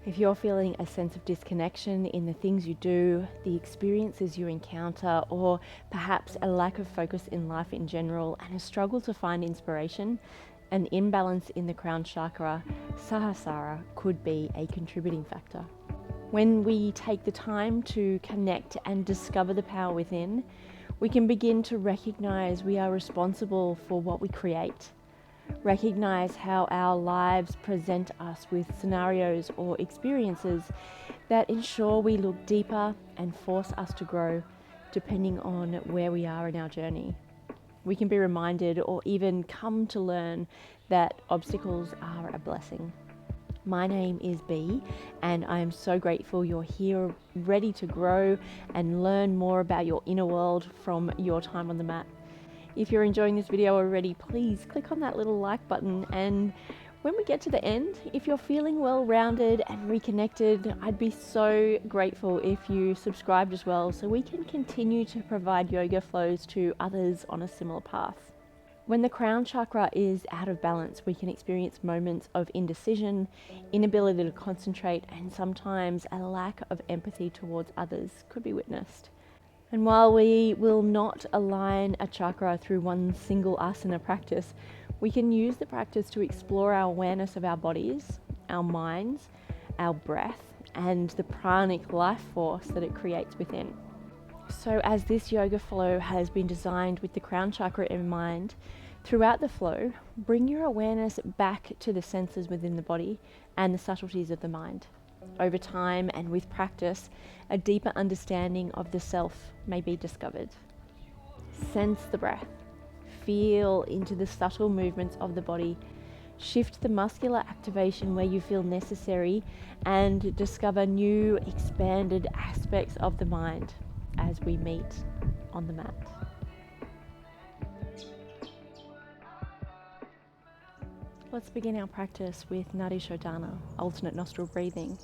If you're feeling a sense of disconnection in the things you do, the experiences you encounter, or perhaps a lack of focus in life in general and a struggle to find inspiration, an imbalance in the crown chakra, Sahasrara, could be a contributing factor. When we take the time to connect and discover the power within, we can begin to recognize we are responsible for what we create. Recognize how our lives present us with scenarios or experiences that ensure we look deeper and force us to grow depending on where we are in our journey. We can be reminded or even come to learn that obstacles are a blessing. My name is Bea, and I am so grateful you're here ready to grow and learn more about your inner world from your time on the mat. If you're enjoying this video already, please click on that little like button, and when we get to the end, if you're feeling well-rounded and reconnected, I'd be so grateful if you subscribed as well so we can continue to provide yoga flows to others on a similar path. When the crown chakra is out of balance, we can experience moments of indecision, inability to concentrate, and sometimes a lack of empathy towards others could be witnessed. And while we will not align a chakra through one single asana practice, we can use the practice to explore our awareness of our bodies, our minds, our breath, and the pranic life force that it creates within. So as this yoga flow has been designed with the crown chakra in mind, throughout the flow, bring your awareness back to the senses within the body and the subtleties of the mind. Over time and with practice, a deeper understanding of the self may be discovered. Sense the breath. Feel into the subtle movements of the body. Shift the muscular activation where you feel necessary, and discover new expanded aspects of the mind as we meet on the mat. Let's begin our practice with Nadi Shodhana, alternate nostril breathing.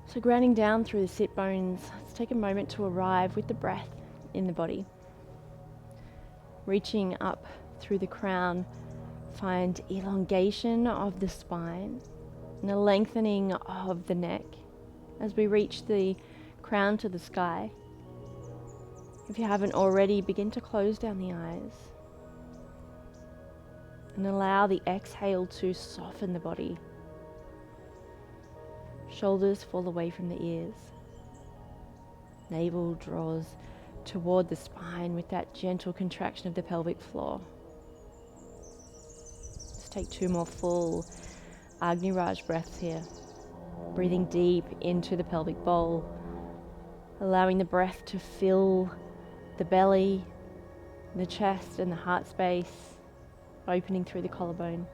So grounding down through the sit bones, let's take a moment to arrive with the breath in the body. Reaching up through the crown, find elongation of the spine and a lengthening of the neck as we reach the crown to the sky. If you haven't already, begin to close down the eyes and allow the exhale to soften the body. Shoulders fall away from the ears. Navel draws toward the spine with that gentle contraction of the pelvic floor. Let's take 2 more full Agni Raj breaths here. Breathing deep into the pelvic bowl, allowing the breath to fill the belly, the chest and the heart space, opening through the collarbone.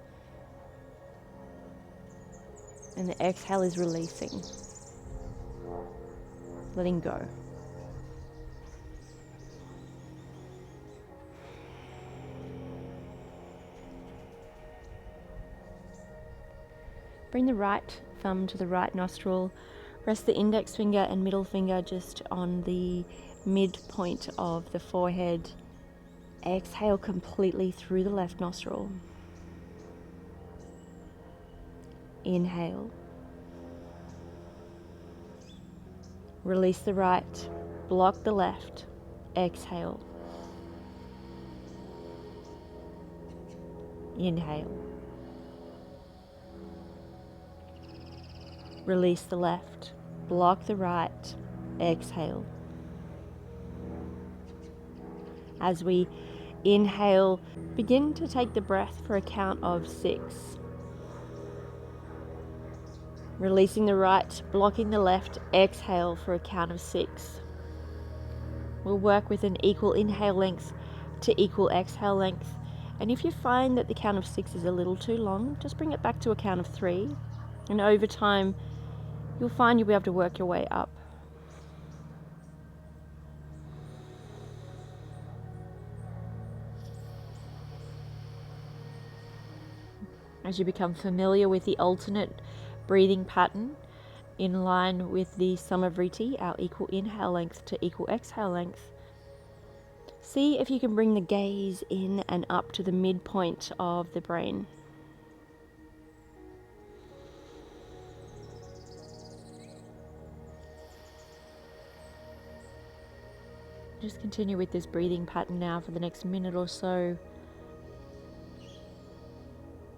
And the exhale is releasing, letting go. Bring the right thumb to the right nostril. Rest the index finger and middle finger just on the midpoint of the forehead. Exhale completely through the left nostril. Inhale. Release the right. Block the left. Exhale. Inhale. Release the left. Block the right. Exhale. As we inhale, begin to take the breath for a count of 6. Releasing the right, blocking the left, exhale for a count of 6. We'll work with an equal inhale length to equal exhale length. And if you find that the count of 6 is a little too long, just bring it back to a count of 3. And over time, you'll find you'll be able to work your way up. As you become familiar with the alternate breathing pattern in line with the Samavriti, our equal inhale length to equal exhale length, see if you can bring the gaze in and up to the midpoint of the brain. Just continue with this breathing pattern now for the next minute or so.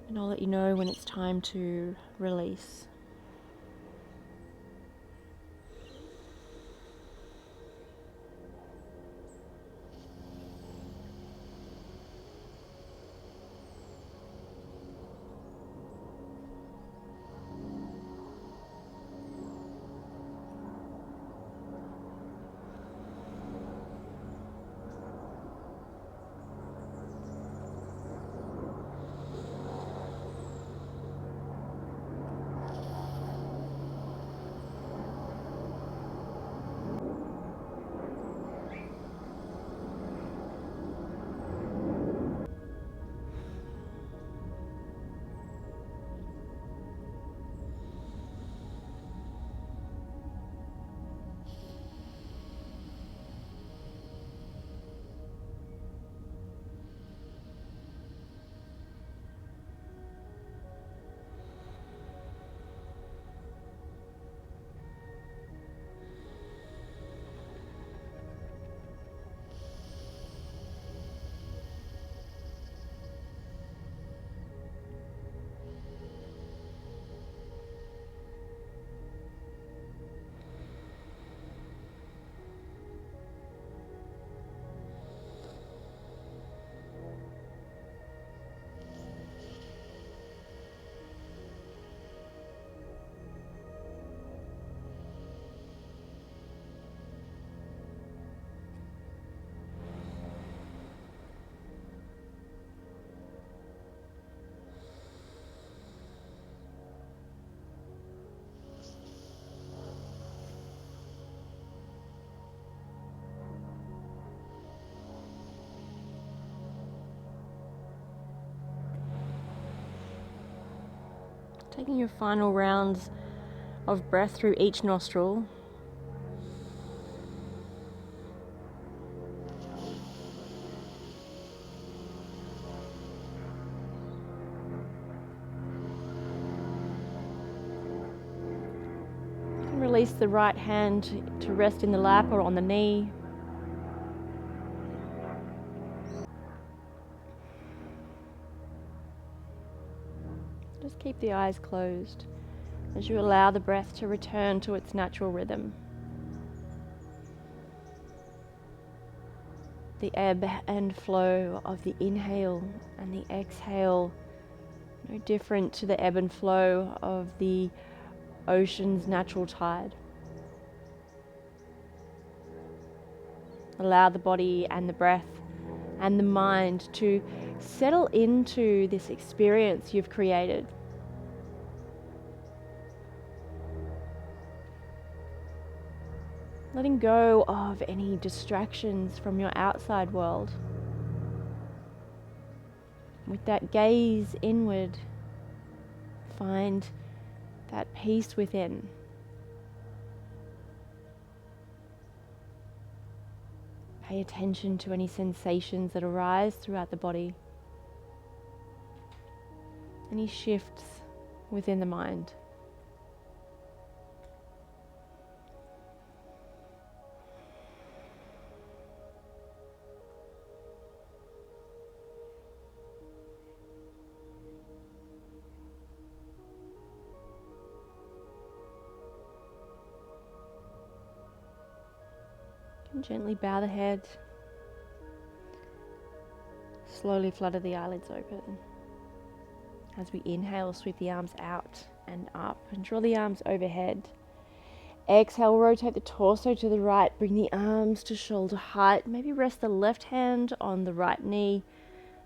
And I'll let you know when it's time to release. Taking your final rounds of breath through each nostril. You can release the right hand to rest in the lap or on the knee. Just keep the eyes closed as you allow the breath to return to its natural rhythm. The ebb and flow of the inhale and the exhale, no different to the ebb and flow of the ocean's natural tide. Allow the body and the breath and the mind to settle into this experience you've created. Letting go of any distractions from your outside world. With that gaze inward, find that peace within. Pay attention to any sensations that arise throughout the body. Any shifts within the mind. And gently bow the head. Slowly flutter the eyelids open. As we inhale, sweep the arms out and up and draw the arms overhead. Exhale, rotate the torso to the right. Bring the arms to shoulder height. Maybe rest the left hand on the right knee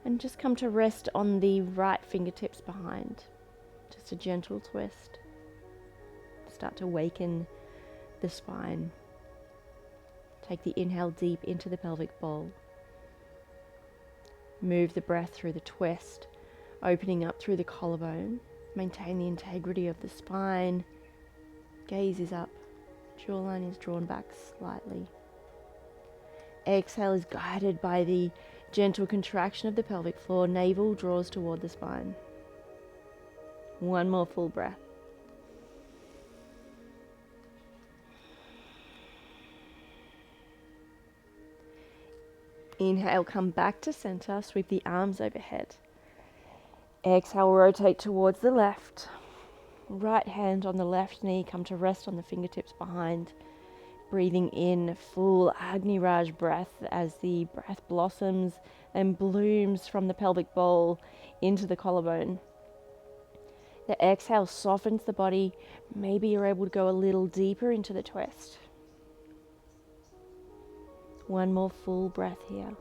and just come to rest on the right fingertips behind. Just a gentle twist. Start to awaken the spine. Take the inhale deep into the pelvic bowl. Move the breath through the twist, opening up through the collarbone. Maintain the integrity of the spine. Gaze is up. Jawline is drawn back slightly. Exhale is guided by the gentle contraction of the pelvic floor. Navel draws toward the spine. One more full breath. Inhale, come back to center, sweep the arms overhead. Exhale, rotate towards the left. Right hand on the left knee, come to rest on the fingertips behind. Breathing in full Agni Raj breath as the breath blossoms and blooms from the pelvic bowl into the collarbone. The exhale softens the body. Maybe you're able to go a little deeper into the twist. One more full breath here.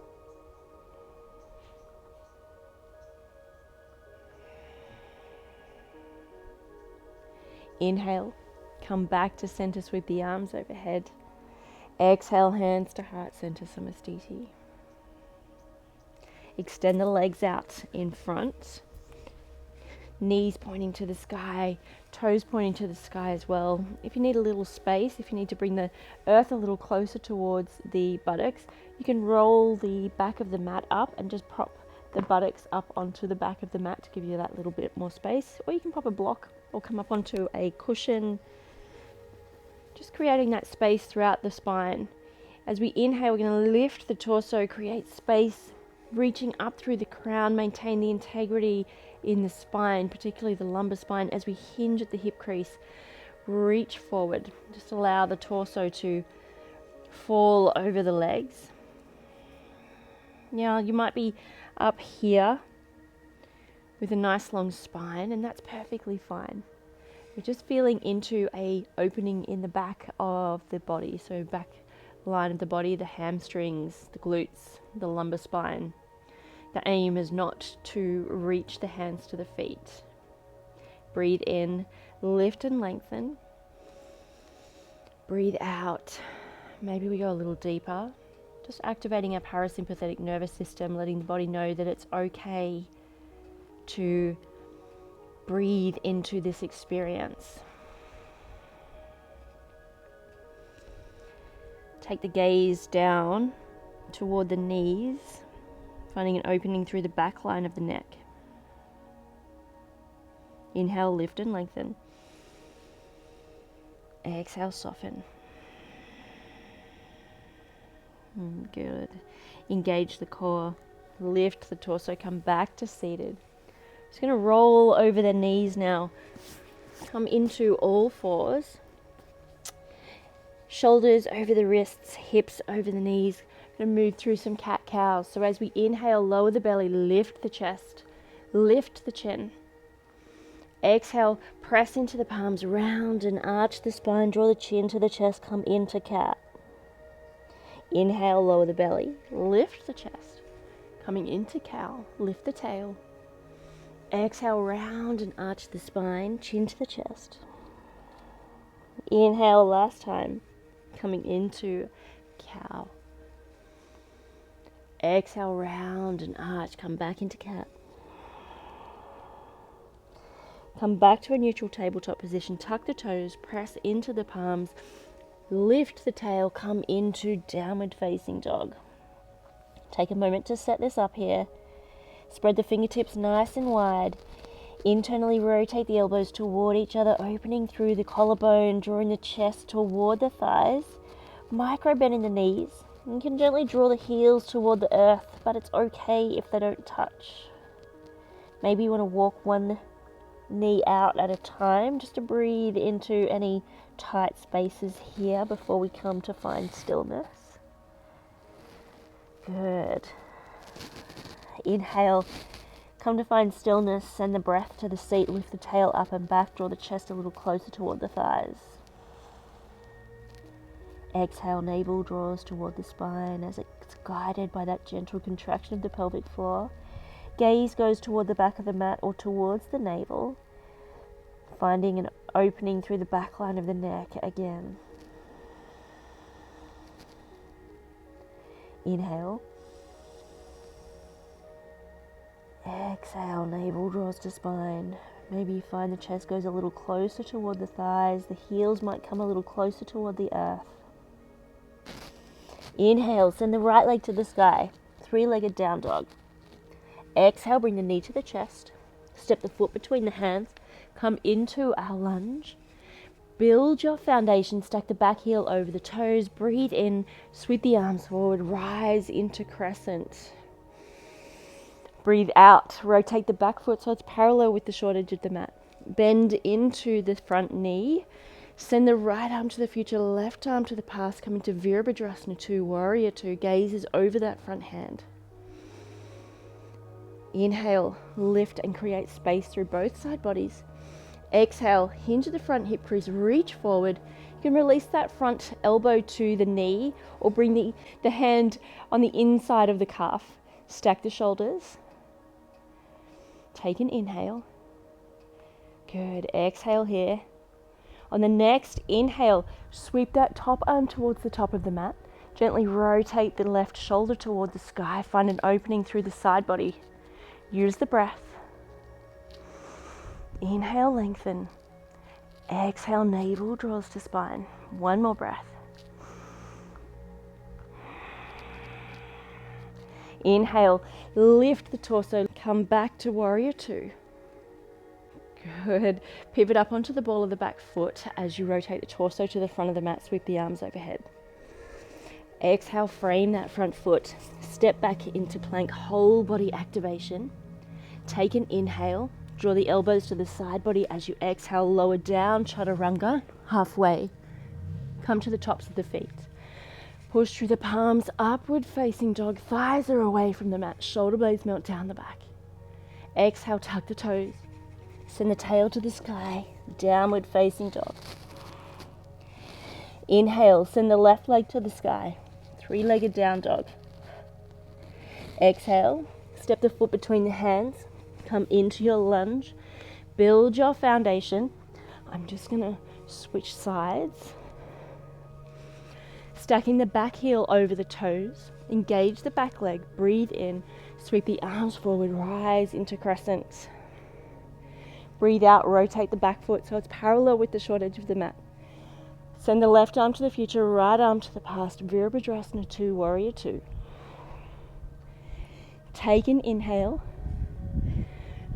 Inhale, come back to center, sweep the arms overhead. Exhale, hands to heart center, Samastiti. Extend the legs out in front. Knees pointing to the sky, toes pointing to the sky as well. If you need a little space, if you need to bring the earth a little closer towards the buttocks, you can roll the back of the mat up and just prop the buttocks up onto the back of the mat to give you that little bit more space. Or you can pop a block or come up onto a cushion, just creating that space throughout the spine. As we inhale, we're going to lift the torso, create space, reaching up through the crown, maintain the integrity in the spine, particularly the lumbar spine. As we hinge at the hip crease, reach forward. Just allow the torso to fall over the legs. Now, you might be up here with a nice long spine, and that's perfectly fine. We're just feeling into a opening in the back of the body. So back line of the body, the hamstrings, the glutes, the lumbar spine. The aim is not to reach the hands to the feet. Breathe in, lift and lengthen. Breathe out. Maybe we go a little deeper. Just activating our parasympathetic nervous system, letting the body know that it's okay to breathe into this experience. Take the gaze down toward the knees, finding an opening through the back line of the neck. Inhale, lift and lengthen. Exhale, soften. Good. Engage the core. Lift the torso, come back to seated. Just going to roll over the knees now. Come into all fours. Shoulders over the wrists, hips over the knees. Going to move through some cat-cows. So as we inhale, lower the belly, lift the chest, lift the chin. Exhale, press into the palms, round and arch the spine, draw the chin to the chest, come into cat. Inhale, lower the belly, lift the chest, coming into cow, lift the tail. Exhale, round and arch the spine, chin to the chest. Inhale, last time, coming into cow. Exhale, round and arch, come back into cat. Come back to a neutral tabletop position, tuck the toes, press into the palms, lift the tail, come into downward facing dog. Take a moment to set this up here. Spread the fingertips nice and wide. Internally rotate the elbows toward each other, opening through the collarbone, drawing the chest toward the thighs. Micro bend in the knees. You can gently draw the heels toward the earth, but it's okay if they don't touch. Maybe you want to walk one knee out at a time, just to breathe into any tight spaces here before we come to find stillness. Good. Inhale, come to find stillness, send the breath to the seat, lift the tail up and back, draw the chest a little closer toward the thighs. Exhale, navel draws toward the spine as it's guided by that gentle contraction of the pelvic floor. Gaze goes toward the back of the mat or towards the navel, finding an opening through the back line of the neck again. Inhale. Exhale, navel draws to spine. Maybe you find the chest goes a little closer toward the thighs. The heels might come a little closer toward the earth. Inhale, send the right leg to the sky. Three-legged down dog. Exhale, bring the knee to the chest. Step the foot between the hands. Come into our lunge. Build your foundation, stack the back heel over the toes, breathe in, sweep the arms forward, rise into crescent. Breathe out, rotate the back foot so it's parallel with the short edge of the mat. Bend into the front knee, send the right arm to the future, left arm to the past, come into Virabhadrasana 2, Warrior 2, gazes over that front hand. Inhale, lift and create space through both side bodies. Exhale, hinge at the front hip crease, reach forward. You can release that front elbow to the knee or bring the hand on the inside of the calf. Stack the shoulders. Take an inhale. Good. Exhale here. On the next inhale, sweep that top arm towards the top of the mat. Gently rotate the left shoulder toward the sky. Find an opening through the side body. Use the breath. Inhale, lengthen. Exhale, navel draws to spine. One more breath. Inhale, lift the torso, come back to Warrior 2. Good. Pivot up onto the ball of the back foot as you rotate the torso to the front of the mat, sweep the arms overhead. Exhale, frame that front foot. Step back into plank, whole body activation. Take an inhale. Draw the elbows to the side body as you exhale, lower down, chaturanga, halfway. Come to the tops of the feet. Push through the palms, upward facing dog, thighs are away from the mat, shoulder blades melt down the back. Exhale, tuck the toes. Send the tail to the sky, downward facing dog. Inhale, send the left leg to the sky, three-legged down dog. Exhale, step the foot between the hands. Come into your lunge, build your foundation. I'm just gonna switch sides. Stacking the back heel over the toes, engage the back leg, breathe in, sweep the arms forward, rise into crescent. Breathe out, rotate the back foot so it's parallel with the short edge of the mat. Send the left arm to the future, right arm to the past, Virabhadrasana 2, Warrior 2. Take an inhale.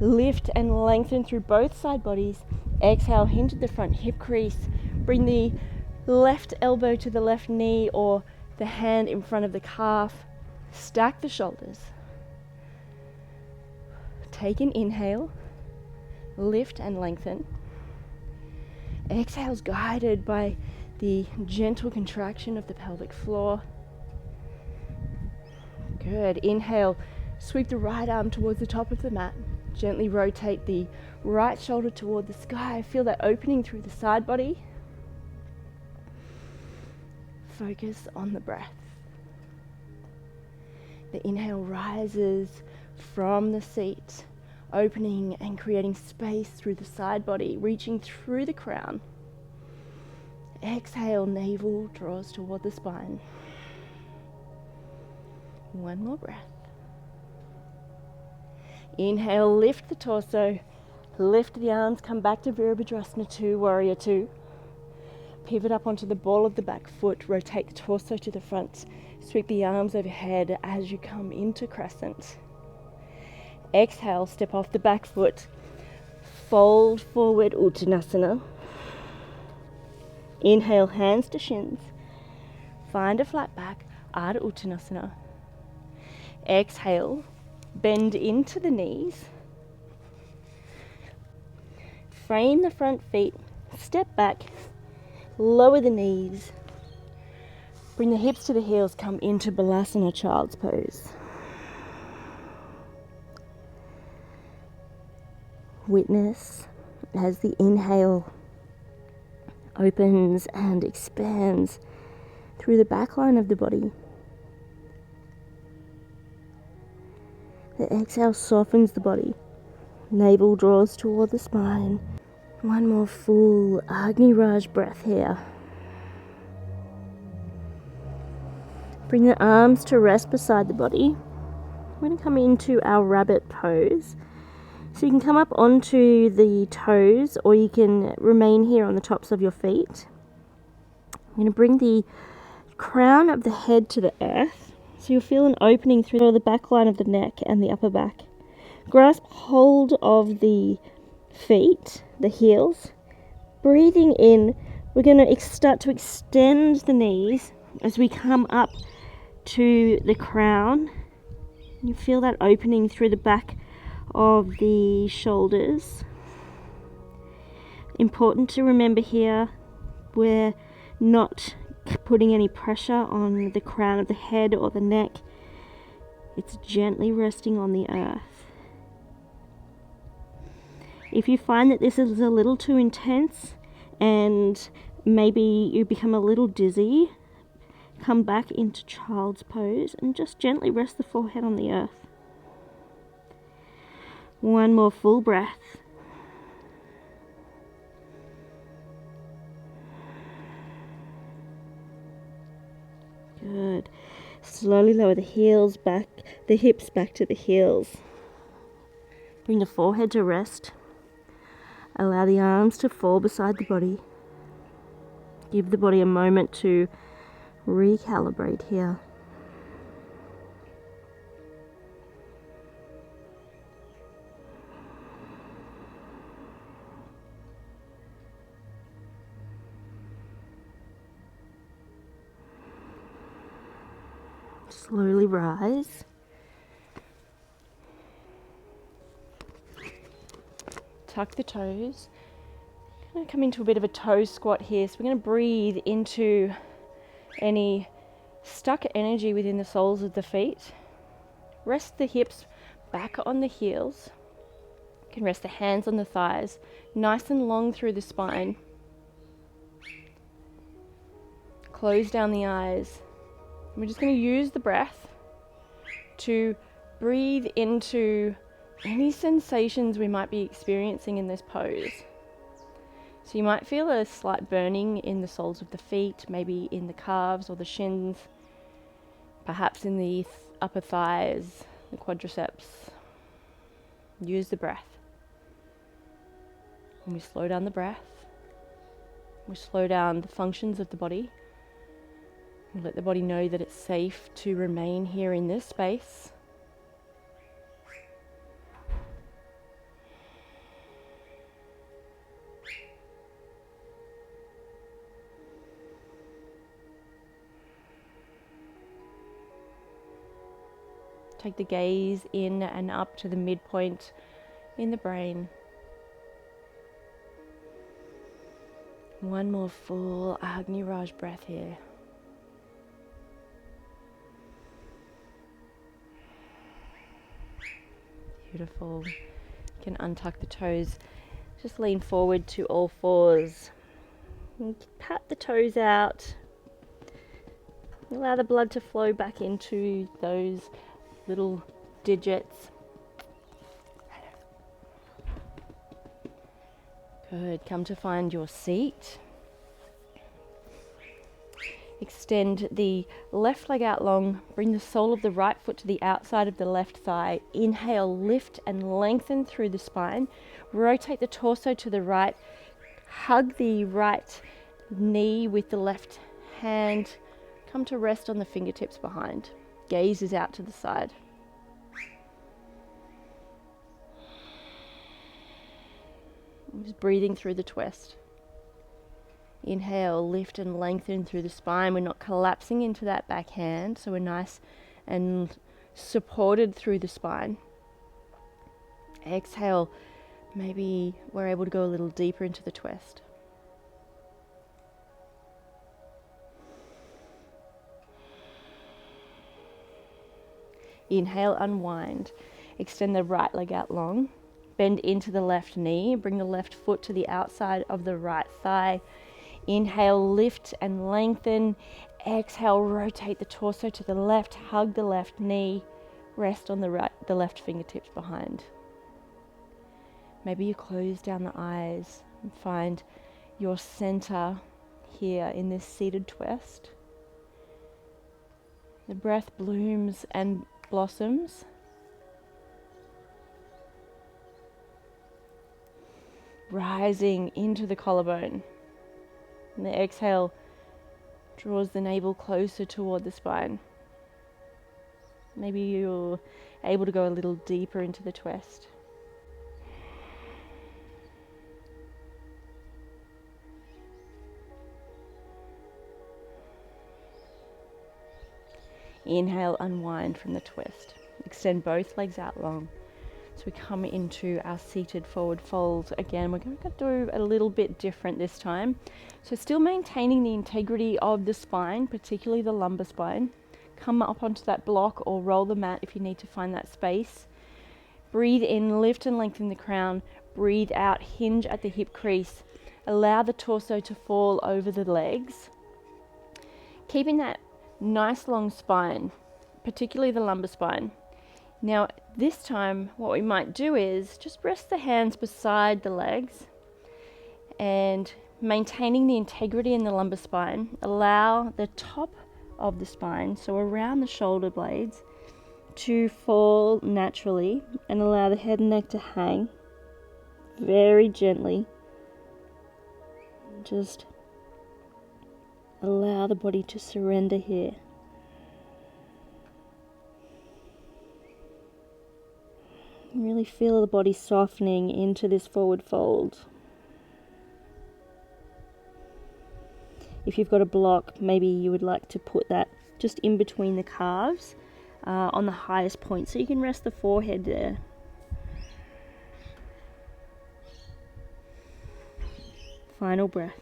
Lift and lengthen through both side bodies. Exhale, hinge at the front hip crease. Bring the left elbow to the left knee or the hand in front of the calf. Stack the shoulders. Take an inhale. Lift and lengthen. Exhale's guided by the gentle contraction of the pelvic floor. Good. Inhale. Sweep the right arm towards the top of the mat. Gently rotate the right shoulder toward the sky. Feel that opening through the side body. Focus on the breath. The inhale rises from the seat, opening and creating space through the side body, reaching through the crown. Exhale, navel draws toward the spine. One more breath. Inhale, lift the torso, lift the arms, come back to Virabhadrasana 2, Warrior 2. Pivot up onto the ball of the back foot, rotate the torso to the front, sweep the arms overhead as you come into crescent. Exhale, step off the back foot, fold forward, Uttanasana. Inhale, hands to shins, find a flat back, Ardha Uttanasana. Exhale, bend into the knees. Frame the front feet, step back, lower the knees. Bring the hips to the heels, come into Balasana, child's pose. Witness as the inhale opens and expands through the back line of the body. The exhale softens the body. Navel draws toward the spine. One more full Agni Raj breath here. Bring the arms to rest beside the body. We're going to come into our rabbit pose. So you can come up onto the toes or you can remain here on the tops of your feet. I'm going to bring the crown of the head to the earth. So you'll feel an opening through the back line of the neck and the upper back. Grasp hold of the feet, the heels. Breathing in, We're going to start to extend the knees as we come up to the crown. You feel that opening through the back of the shoulders. Important to remember here, we're not putting any pressure on the crown of the head or the neck. It's gently resting on the earth. If you find that this is a little too intense and maybe you become a little dizzy, come back into child's pose and just gently rest the forehead on the earth. One more full breath. Good. Slowly lower the heels back, the hips back to the heels. Bring the forehead to rest. Allow the arms to fall beside the body. Give the body a moment to recalibrate here. Slowly rise. Tuck the toes. I'm going to come into a bit of a toe squat here. So we're going to breathe into any stuck energy within the soles of the feet. Rest the hips back on the heels. You can rest the hands on the thighs, nice and long through the spine. Close down the eyes. We're just going to use the breath to breathe into any sensations we might be experiencing in this pose. So you might feel a slight burning in the soles of the feet, maybe in the calves or the shins, perhaps in the upper thighs, the quadriceps. Use the breath. When we slow down the breath, we slow down the functions of the body. We let the body know that it's safe to remain here in this space. Take the gaze in and up to the midpoint in the brain. One more full Agni Raj breath here. Beautiful. You can untuck the toes. Just lean forward to all fours. And pat the toes out. Allow the blood to flow back into those little digits. Good. Come to find your seat. Extend the left leg out long. Bring the sole of the right foot to the outside of the left thigh. Inhale, lift and lengthen through the spine. Rotate the torso to the right. Hug the right knee with the left hand. Come to rest on the fingertips behind. Gaze is out to the side. Just breathing through the twist. Inhale, lift and lengthen through the spine. We're not collapsing into that back hand, so we're nice and supported through the spine. Exhale, maybe we're able to go a little deeper into the twist. Inhale, unwind. Extend the right leg out long. Bend into the left knee. Bring the left foot to the outside of the right thigh. Inhale, lift and lengthen. Exhale, rotate the torso to the left. Hug the left knee. Rest on the left fingertips behind. Maybe you close down the eyes and find your center here in this seated twist. The breath blooms and blossoms. Rising into the collarbone. And the exhale draws the navel closer toward the spine. Maybe you're able to go a little deeper into the twist. Inhale, unwind from the twist. Extend both legs out long. So we come into our seated forward fold. Again, we're going to do a little bit different this time. So still maintaining the integrity of the spine, particularly the lumbar spine. Come up onto that block or roll the mat if you need to find that space. Breathe in, lift and lengthen the crown. Breathe out, hinge at the hip crease. Allow the torso to fall over the legs. Keeping that nice long spine, particularly the lumbar spine. Now, this time, what we might do is just rest the hands beside the legs and maintaining the integrity in the lumbar spine, allow the top of the spine, so around the shoulder blades, to fall naturally and allow the head and neck to hang very gently. Just allow the body to surrender here. Really feel the body softening into this forward fold. If you've got a block, maybe you would like to put that just in between the calves on the highest point, so you can rest the forehead there. Final breath.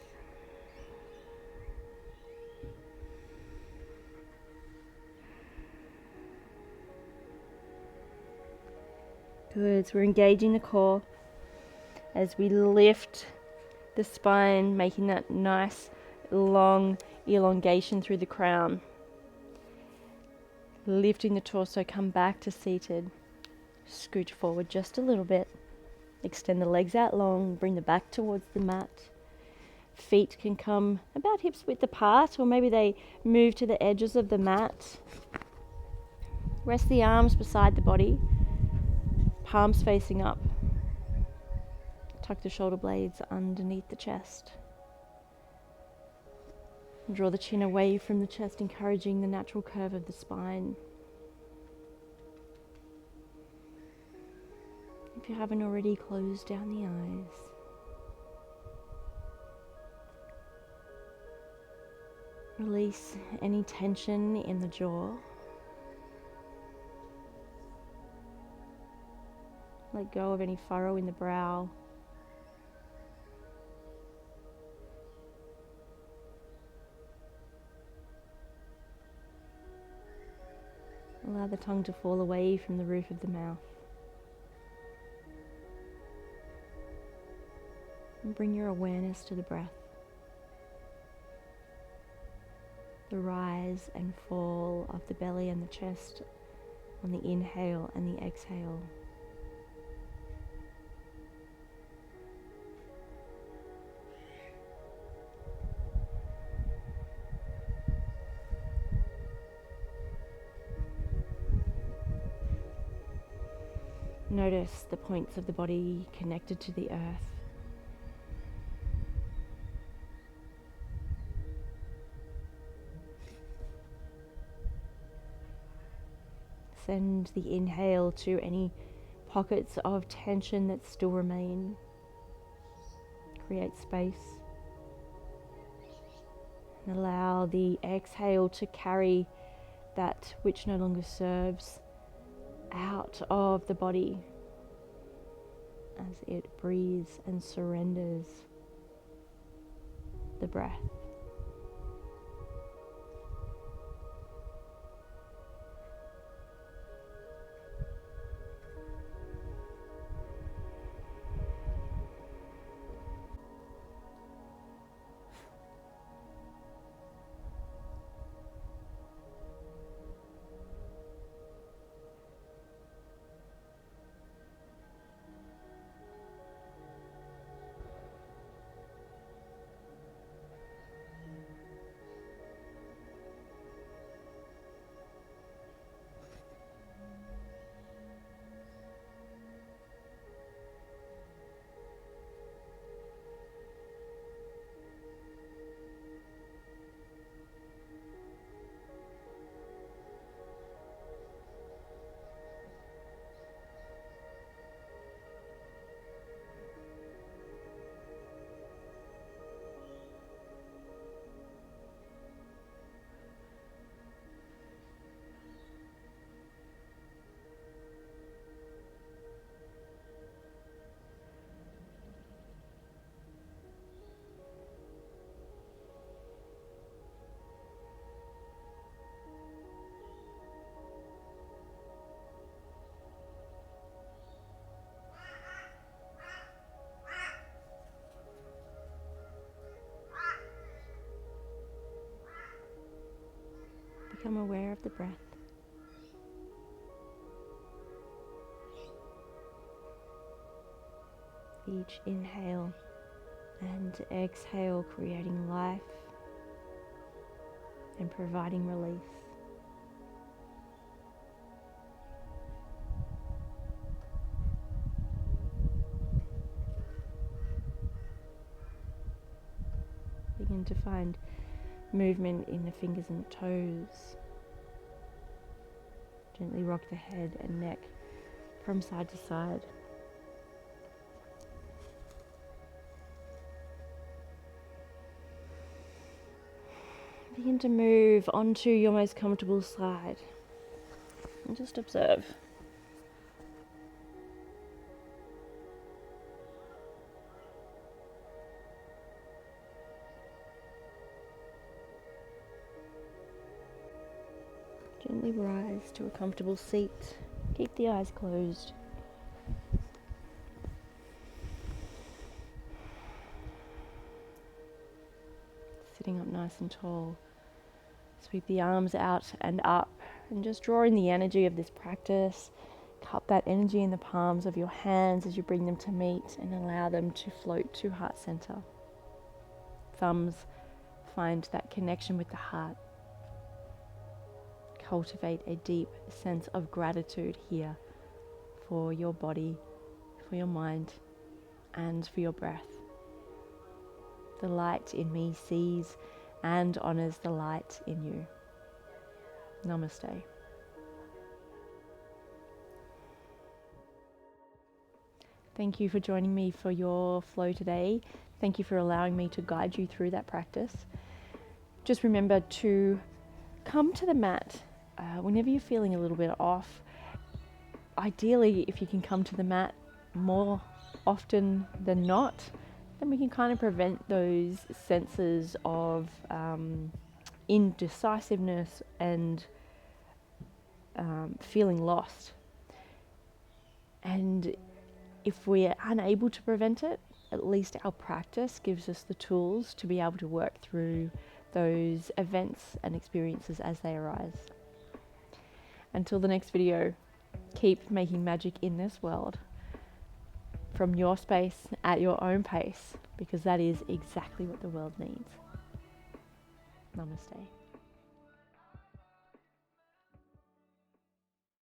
Good, so we're engaging the core as we lift the spine, making that nice long elongation through the crown. Lifting the torso, come back to seated. Scooch forward just a little bit. Extend the legs out long, bring the back towards the mat. Feet can come about hips width apart, or maybe they move to the edges of the mat. Rest the arms beside the body. Palms facing up. Tuck the shoulder blades underneath the chest. Draw the chin away from the chest, encouraging the natural curve of the spine. If you haven't already, close down the eyes. Release any tension in the jaw. Let go of any furrow in the brow. Allow the tongue to fall away from the roof of the mouth. And bring your awareness to the breath. The rise and fall of the belly and the chest on the inhale and the exhale. Notice the points of the body connected to the earth. Send the inhale to any pockets of tension that still remain. Create space. And allow the exhale to carry that which no longer serves out of the body as it breathes and surrenders the breath. Become aware of the breath. Each inhale and exhale creating life and providing release. Begin to find movement in the fingers and toes. Gently rock the head and neck from side to side. Begin to move onto your most comfortable side and just observe. Gently rise to a comfortable seat. Keep the eyes closed. Sitting up nice and tall. Sweep the arms out and up and just draw in the energy of this practice. Cup that energy in the palms of your hands as you bring them to meet and allow them to float to heart center. Thumbs find that connection with the heart. Cultivate a deep sense of gratitude here for your body, for your mind, and for your breath. The light in me sees and honors the light in you. Namaste. Thank you for joining me for your flow today. Thank you for allowing me to guide you through that practice. Just remember to come to the mat whenever you're feeling a little bit off. Ideally, if you can come to the mat more often than not, then we can kind of prevent those senses of indecisiveness and feeling lost. And if we're unable to prevent it, at least our practice gives us the tools to be able to work through those events and experiences as they arise. Until the next video, keep making magic in this world from your space at your own pace, because that is exactly what the world needs. Namaste.